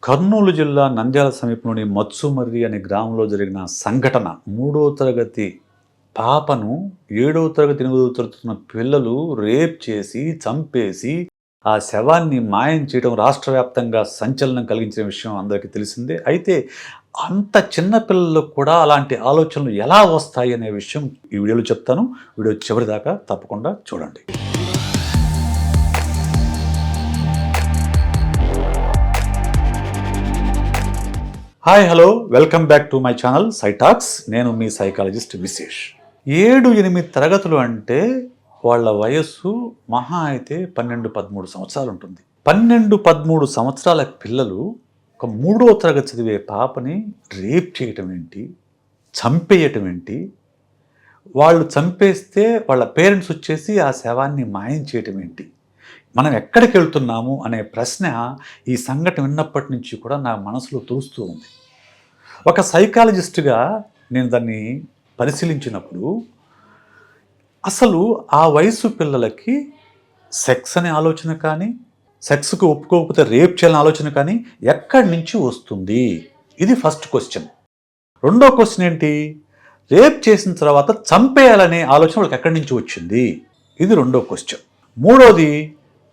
కర్నూలు జిల్లా నంద్యాల సమీపంలోని మత్సుమర్రి అనే గ్రామంలో జరిగిన సంఘటన. మూడో తరగతి పాపను 7వ తరగతి, 8వ తరగతి పిల్లలు రేప్ చేసి, చంపేసి, ఆ శవాన్ని మాయం చేయడం రాష్ట్ర వ్యాప్తంగా సంచలనం కలిగించిన విషయం అందరికీ తెలిసిందే. అయితే అంత చిన్న పిల్లలకు కూడా అలాంటి ఆలోచనలు ఎలా వస్తాయి అనే విషయం ఈ వీడియోలో చెప్తాను. వీడియో చివరిదాకా తప్పకుండా చూడండి. Hi hello welcome back to my channel సైటాక్స్. నేను మీ సైకాలజిస్ట్ విశేష్. 7-8 తరగతులు అంటే వాళ్ళ వయస్సు మహా అయితే 12-13 సంవత్సరాలు ఉంటుంది. 12-13 సంవత్సరాల పిల్లలు ఒక 3వ తరగతి చదివే పాపని రేప్ చేయటం ఏంటి, చంపేయటం ఏంటి, వాళ్ళు చంపేస్తే వాళ్ళ పేరెంట్స్ వచ్చేసి ఆ శవాన్ని మాయం చేయటం ఏంటి, మనం ఎక్కడికి వెళ్తున్నాము అనే ప్రశ్న ఈ సంఘటన విన్నప్పటి నుంచి కూడా నా మనసులో తోస్తూ ఉంది. ఒక సైకాలజిస్ట్గా నేను దాన్ని పరిశీలించినప్పుడు అసలు ఆ వయసు పిల్లలకి సెక్స్ అనే ఆలోచన కానీ, సెక్స్కి ఒప్పుకోకపోతే రేప్ చేయాలనే ఆలోచన కానీ ఎక్కడి నుంచి వస్తుంది? ఇది ఫస్ట్ క్వశ్చన్. రెండో క్వశ్చన్ ఏంటి? రేప్ చేసిన తర్వాత చంపేయాలనే ఆలోచన వాళ్ళకి ఎక్కడి నుంచి వచ్చింది? ఇది రెండో క్వశ్చన్. మూడోది,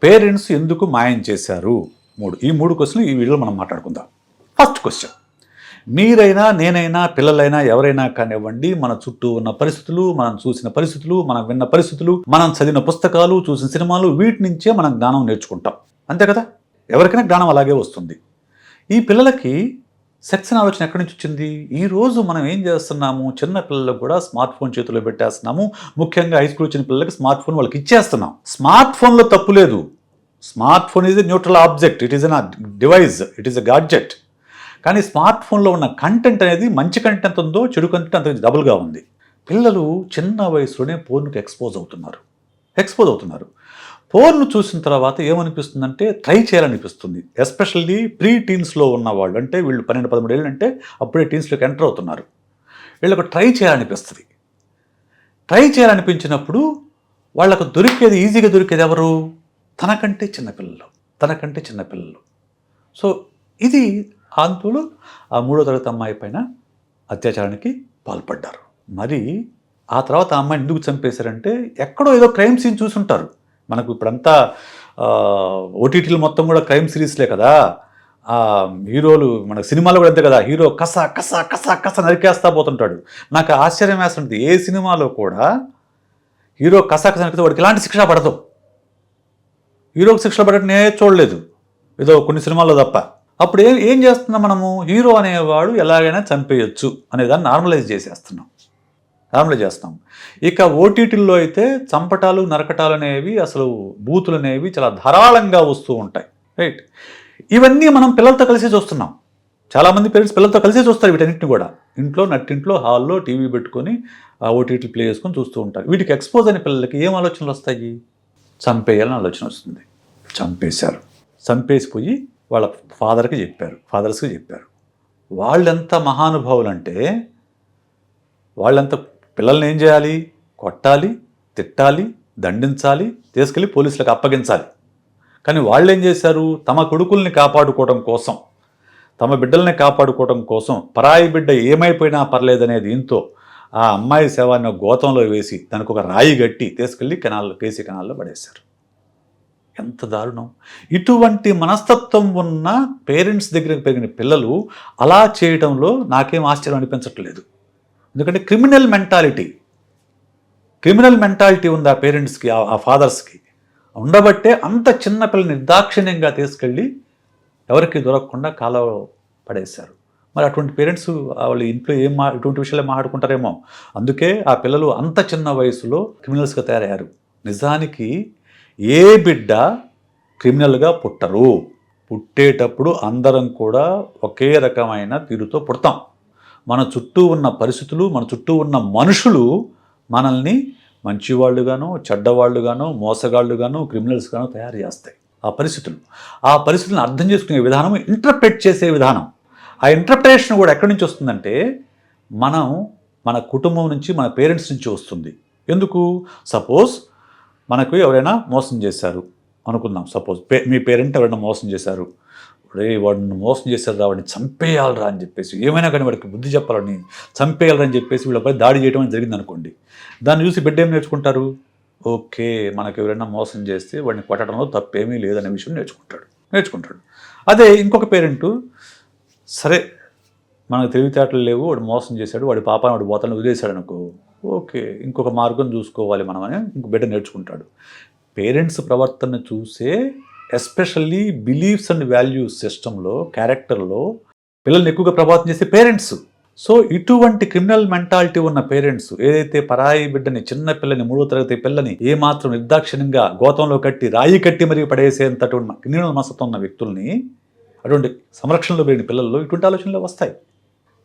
పేరెంట్స్ ఎందుకు మాయం చేశారు? ఈ మూడు క్వశ్చన్లు ఈ వీడియోలో మనం మాట్లాడుకుందాం. ఫస్ట్ క్వశ్చన్, మీరైనా, నేనైనా, పిల్లలైనా, ఎవరైనా కానివ్వండి, మన చుట్టూ ఉన్న పరిస్థితులు, మనం చూసిన పరిస్థితులు, మనం విన్న పరిస్థితులు, మనం చదివిన పుస్తకాలు, చూసిన సినిమాలు, వీటి నుంచే మనం జ్ఞానం నేర్చుకుంటాం. అంతే కదా? ఎవరికైనా జ్ఞానం అలాగే వస్తుంది. ఈ పిల్లలకి సెక్స్ అనే ఆలోచన ఎక్కడి నుంచి వచ్చింది? ఈరోజు మనం ఏం చేస్తున్నాము? చిన్న పిల్లలకు కూడా స్మార్ట్ ఫోన్ చేతిలో పెట్టేస్తున్నాము. ముఖ్యంగా హై స్కూల్ వచ్చిన పిల్లలకి స్మార్ట్ ఫోన్ వాళ్ళకి ఇచ్చేస్తున్నాం. స్మార్ట్ ఫోన్లో తప్పు లేదు. Smart phone is a neutral object, it is an device, it is a gadget. కానీ స్మార్ట్ ఫోన్లో ఉన్న కంటెంట్ అనేది మంచి కంటెంట్ ఉందో, చెడు కంటెంట్ అంత డబుల్గా ఉంది. పిల్లలు చిన్న వయసులోనే పోర్న్కి ఎక్స్పోజ్ అవుతున్నారు. పోర్న్ చూసిన తర్వాత ఏమనిపిస్తుందంటే ట్రై చేయాలనిపిస్తుంది. ఎస్పెషల్లీ ప్రీ టీన్స్లో ఉన్నవాళ్ళు, అంటే వీళ్ళు 12-13 ఏళ్ళు అంటే అప్పుడే టీన్స్లోకి ఎంటర్ అవుతున్నారు. వీళ్ళకు ట్రై చేయాలనిపిస్తుంది. ట్రై చేయాలనిపించినప్పుడు వాళ్ళకు ఈజీగా దొరికేది ఎవరు? తనకంటే చిన్నపిల్లలు. సో ఇది ఆంతులు ఆ 3వ తరగతి అమ్మాయి పైన అత్యాచారానికి పాల్పడ్డారు. మరి ఆ తర్వాత ఆ అమ్మాయిని ఎందుకు చంపేశారంటే ఎక్కడో ఏదో క్రైమ్ సీన్ చూసుంటారు. మనకు ఇప్పుడంతా ఓటీటీలు మొత్తం కూడా క్రైమ్ సిరీస్లే కదా. హీరోలు మన సినిమాలో కూడా అంతే కదా, హీరో కస నరికేస్తా పోతుంటాడు. నాకు ఆశ్చర్యం వేస్తుంటుంది, ఏ సినిమాలో కూడా హీరో కస నరికితే వాడికి ఎలాంటి శిక్ష పడదు. హీరోకి శిక్ష పడటం నేను చూడలేదు, ఏదో కొన్ని సినిమాల్లో తప్ప. అప్పుడు ఏం చేస్తున్నాం మనము? హీరో అనేవాడు ఎలాగైనా చంపేయచ్చు అనేదాన్ని నార్మలైజ్ చేస్తాం. ఇక ఓటీటీల్లో అయితే చంపటాలు, నరకటాలు అనేవి, అసలు బూతులు అనేవి చాలా ధారాళంగా వస్తూ ఉంటాయి. రైట్? ఇవన్నీ మనం పిల్లలతో కలిసే చూస్తున్నాం. చాలామంది పేరెంట్స్ పిల్లలతో కలిసే చూస్తారు వీటన్నిటిని కూడా. ఇంట్లో, నట్టింట్లో, హాల్లో టీవీ పెట్టుకొని ఆ ఓటీటీ ప్లే చేసుకొని చూస్తూ ఉంటారు. వీటికి ఎక్స్పోజ్ అయిన పిల్లలకి ఏం ఆలోచనలు వస్తాయి? చంపేయాలని ఆలోచన వస్తుంది. చంపేసిపోయి వాళ్ళ ఫాదర్స్కి చెప్పారు. వాళ్ళెంత మహానుభావులంటే, వాళ్ళంత పిల్లల్ని ఏం చేయాలి? కొట్టాలి, తిట్టాలి, దండించాలి, తీసుకెళ్ళి పోలీసులకు అప్పగించాలి. కానీ వాళ్ళు ఏం చేశారు? తమ కొడుకుల్ని కాపాడుకోవడం కోసం, తమ బిడ్డల్ని కాపాడుకోవడం కోసం, పరాయి బిడ్డ ఏమైపోయినా పర్లేదనే దీంతో ఆ అమ్మాయి శవాన్ని గోతంలో వేసి దానికి ఒక రాయి గట్టి తీసుకెళ్ళి కేసీ కెనాల్లో పడేశారు. ఎంత దారుణం! ఇటువంటి మనస్తత్వం ఉన్న పేరెంట్స్ దగ్గరికి పెరిగిన పిల్లలు అలా చేయడంలో నాకేం ఆశ్చర్యం అనిపించట్లేదు. ఎందుకంటే క్రిమినల్ మెంటాలిటీ ఉంది ఆ పేరెంట్స్కి, ఆ ఫాదర్స్కి. ఉండబట్టే అంత చిన్న పిల్లల్ని నిర్దాక్షిణ్యంగా తీసుకెళ్ళి ఎవరికి దొరకకుండా కాలువలో పడేశారు. మరి అటువంటి పేరెంట్స్ వాళ్ళు ఇంట్లో ఇటువంటి విషయాలే మాట్లాడుకుంటారేమో. అందుకే ఆ పిల్లలు అంత చిన్న వయసులో క్రిమినల్స్గా తయారయ్యారు. నిజానికి ఏ బిడ్డ క్రిమినల్గా పుట్టరు. పుట్టేటప్పుడు అందరం కూడా ఒకే రకమైన తీరుతో పుడతాం. మన చుట్టూ ఉన్న పరిస్థితులు, మన చుట్టూ ఉన్న మనుషులు మనల్ని మంచివాళ్ళుగాను, చెడ్డవాళ్ళుగాను, మోసగాళ్ళుగాను, క్రిమినల్స్గాను తయారు చేస్తాయి. ఆ పరిస్థితులను అర్థం చేసుకునే విధానం, ఇంటర్ప్రెట్ చేసే విధానం. ఆ ఇంటర్ప్రిటేషన్ కూడా ఎక్కడి నుంచి వస్తుందంటే మన కుటుంబం నుంచి, మన పేరెంట్స్ నుంచి వస్తుంది. ఎందుకు? సపోజ్ మనకు ఎవరైనా మోసం చేశారు అనుకుందాం. సపోజ్ మీ పేరెంట్ ఎవరైనా మోసం చేశారు, రే వాడిని మోసం చేశారు వాడిని చంపేయాలరా అని చెప్పేసి, ఏమైనా కానీ వాడికి బుద్ధి చెప్పాలని చంపేయాలరా అని చెప్పేసి వీళ్ళపై దాడి చేయడం అని జరిగింది అనుకోండి. దాన్ని చూసి బిడ్డ ఏం నేర్చుకుంటారు? ఓకే, మనకు ఎవరైనా మోసం చేస్తే వాడిని కొట్టడంలో తప్పేమీ లేదనే విషయం నేర్చుకుంటాడు. అదే ఇంకొక పేరెంటు, సరే మనకు తెలివితేటలు లేవు, వాడు మోసం చేశాడు, వాడి పాపాన్ని వాడి బోతలను వదిలేశాడు అనుకో, ఓకే ఇంకొక మార్గం చూసుకోవాలి మనం అని ఇంకో బిడ్డ నేర్చుకుంటాడు. పేరెంట్స్ ప్రవర్తన చూసే ఎస్పెషల్లీ బిలీఫ్స్ అండ్ వాల్యూస్ సిస్టంలో, క్యారెక్టర్లో పిల్లల్ని ఎక్కువగా ప్రభావితం చేసే పేరెంట్స్. సో ఇటువంటి క్రిమినల్ మెంటాలిటీ ఉన్న పేరెంట్స్ ఏదైతే పరాయి బిడ్డని, చిన్న పిల్లని, 3వ తరగతి పిల్లని ఏమాత్రం నిర్దాక్షిణ్యంగా గోతంలో కట్టి, రాయి కట్టి మరీ పడేసేంతటువంటి క్రిమినల్ మనస్తత్వం ఉన్న వ్యక్తుల్ని, అటువంటి సంరక్షణలో పెరిగిన పిల్లల్లో ఇటువంటి ఆలోచనలు వస్తాయి.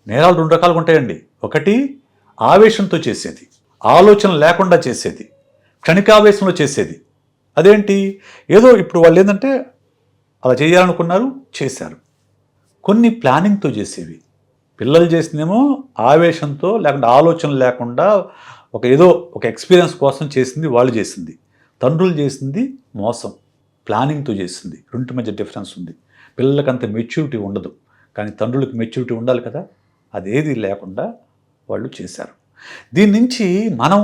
నేరాలు 2 రకాలుగా ఉంటాయండి. ఒకటి ఆవేశంతో చేసేది, ఆలోచన లేకుండా చేసేది, క్షణికావేశంలో చేసేది. అదేంటి, ఏదో ఇప్పుడు వాళ్ళు ఏంటంటే అలా చేయాలనుకున్నారు, చేశారు. కొన్ని ప్లానింగ్తో చేసేవి. పిల్లలు చేసిందేమో ఆవేశంతో, లేకుండా ఆలోచన లేకుండా ఏదో ఒక ఎక్స్పీరియన్స్ కోసం చేసింది, వాళ్ళు చేసింది. తండ్రులు చేసింది మోసం, ప్లానింగ్తో చేసింది. రెండింటి మధ్య డిఫరెన్స్ ఉంది. పిల్లలకి అంత మెచ్యూరిటీ ఉండదు, కానీ తండ్రులకి మెచ్యూరిటీ ఉండాలి కదా, అదేది లేకుండా వాళ్ళు చేశారు. దీని నుంచి మనం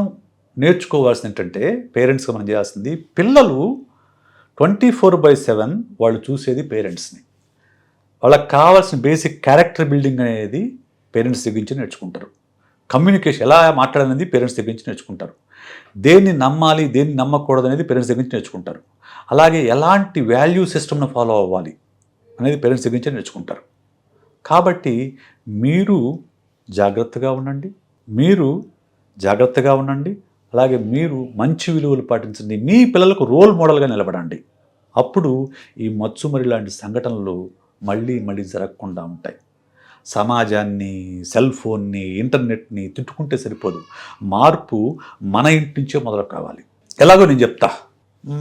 నేర్చుకోవాల్సింది ఏంటంటే, పేరెంట్స్గా మనం చేయాల్సింది, పిల్లలు 24/7 వాళ్ళు చూసేది పేరెంట్స్ని. వాళ్ళకి కావాల్సిన బేసిక్ క్యారెక్టర్ బిల్డింగ్ అనేది పేరెంట్స్ దగ్గర నుంచి నేర్చుకుంటారు. కమ్యూనికేషన్ ఎలా మాట్లాడాలనేది పేరెంట్స్ దగ్గర నుంచి నేర్చుకుంటారు. దేన్ని నమ్మాలి, దేన్ని నమ్మకూడదు అనేది పేరెంట్స్ దగ్గర నుంచి నేర్చుకుంటారు. అలాగే ఎలాంటి వాల్యూ సిస్టమ్ను ఫాలో అవ్వాలి అనేది పేరెంట్స్ దగ్గర నుంచి నేర్చుకుంటారు. కాబట్టి మీరు జాగ్రత్తగా ఉండండి. అలాగే మీరు మంచి విలువలు పాటించండి. మీ పిల్లలకు రోల్ మోడల్గా నిలబడండి. అప్పుడు ఈ మచ్చుమరి లాంటి సంఘటనలు మళ్ళీ జరగకుండా ఉంటాయి. సమాజాన్ని, సెల్ ఫోన్ని, ఇంటర్నెట్ని తిట్టుకుంటే సరిపోదు. మార్పు మన ఇంటి నుంచే మొదలు కావాలి. ఎలాగో నేను చెప్తా.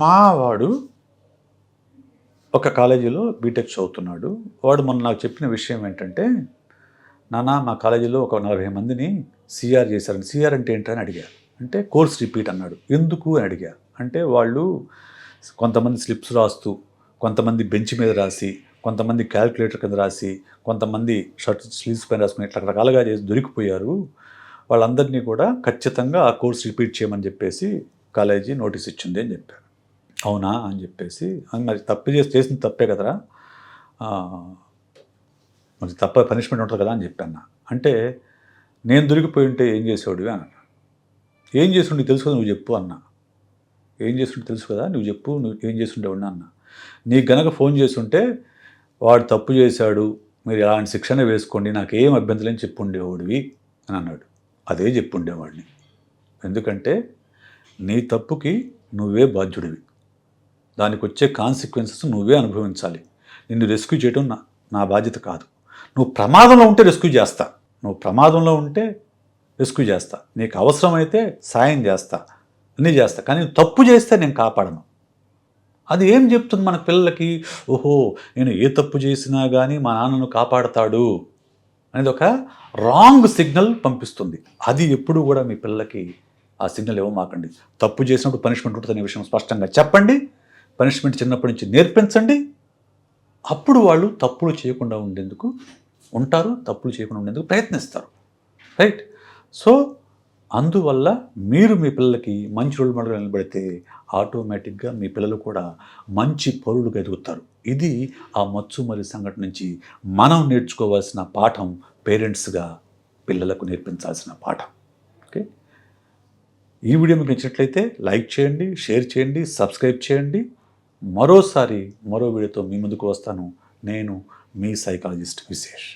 మా వాడు ఒక కాలేజీలో బీటెక్ చదువుతున్నాడు. వాడు మొన్న నాకు చెప్పిన విషయం ఏంటంటే, నాన్న మా కాలేజీలో ఒక 40 మందిని సిఆర్ చేశారని. సిఆర్ అంటే ఏంటని అడిగా. అంటే కోర్స్ రిపీట్ అన్నాడు. ఎందుకు అని అడిగా. అంటే వాళ్ళు కొంతమంది స్లిప్స్ రాస్తూ, కొంతమంది బెంచ్ మీద రాసి, కొంతమంది క్యాల్కులేటర్ కింద రాసి, కొంతమంది షర్ట్ స్లీవ్స్ పైన రాసుకుని ఇట్లా రకరకాలుగా చేసి దొరికిపోయారు. వాళ్ళందరినీ కూడా ఖచ్చితంగా ఆ కోర్స్ రిపీట్ చేయమని చెప్పేసి కాలేజీ నోటీస్ ఇచ్చింది అని చెప్పారు. అవునా అని చెప్పేసి, మరి చేసింది తప్పే కదరా, మరి పనిష్మెంట్ ఉంటుంది కదా అని చెప్పాను. అంటే నేను దొరికిపోయి ఉంటే ఏం చేసేవాడివి అన్న. ఏం చేస్తుండే తెలుసు కదా, నువ్వు చెప్పు అన్న. ఏం చేస్తుంటే తెలుసు కదా, నువ్వు చెప్పు, నువ్వు ఏం చేస్తుండేవాడిని అన్న. నీకు గనక ఫోన్ చేస్తుంటే, వాడు తప్పు చేశాడు, మీరు ఎలాంటి శిక్షణ వేసుకోండి, నాకేం అభ్యంతరం చెప్పుండేవాడివి అని అన్నాడు. అదే చెప్పుండేవాడిని. ఎందుకంటే నీ తప్పుకి నువ్వే బాధ్యుడివి, దానికి వచ్చే కాన్సిక్వెన్సెస్ నువ్వే అనుభవించాలి. నిన్ను రెస్క్యూ చేయడం నా బాధ్యత కాదు. నువ్వు ప్రమాదంలో ఉంటే రెస్క్యూ చేస్తా, నీకు అవసరమైతే సాయం చేస్తా, అన్నీ చేస్తా, కానీ నువ్వు తప్పు చేస్తే నేను కాపాడను. అది ఏం చెప్తుంది మన పిల్లలకి? ఓహో, నేను ఏ తప్పు చేసినా కానీ మా నాన్నను కాపాడతాడు అనేది ఒక రాంగ్ సిగ్నల్ పంపిస్తుంది. అది ఎప్పుడు కూడా మీ పిల్లలకి ఆ సిగ్నల్ ఇవ్వమాకండి. తప్పు చేసినప్పుడు పనిష్మెంట్ ఉంటుందనే విషయం స్పష్టంగా చెప్పండి. పనిష్మెంట్ చిన్నప్పటి నుంచి నేర్పించండి. అప్పుడు వాళ్ళు తప్పులు చేయకుండా ఉండేందుకు ప్రయత్నిస్తారు. రైట్? సో అందువల్ల మీరు మీ పిల్లలకి మంచి రోల్ మోడల్గా నిలబడితే ఆటోమేటిక్గా మీ పిల్లలు కూడా మంచి పౌరులుగా ఎదుగుతారు. ఇది ఆ మచ్చుమరి సంఘటన నుంచి మనం నేర్చుకోవాల్సిన పాఠం, పేరెంట్స్గా పిల్లలకు నేర్పించాల్సిన పాఠం. ఓకే, ఈ వీడియో మీకు నచ్చినట్లయితే లైక్ చేయండి, షేర్ చేయండి, సబ్స్క్రైబ్ చేయండి. మరో వీడియోతో మీ ముందుకు వస్తాను. నేను మీ సైకాలజిస్ట్ విశేష్.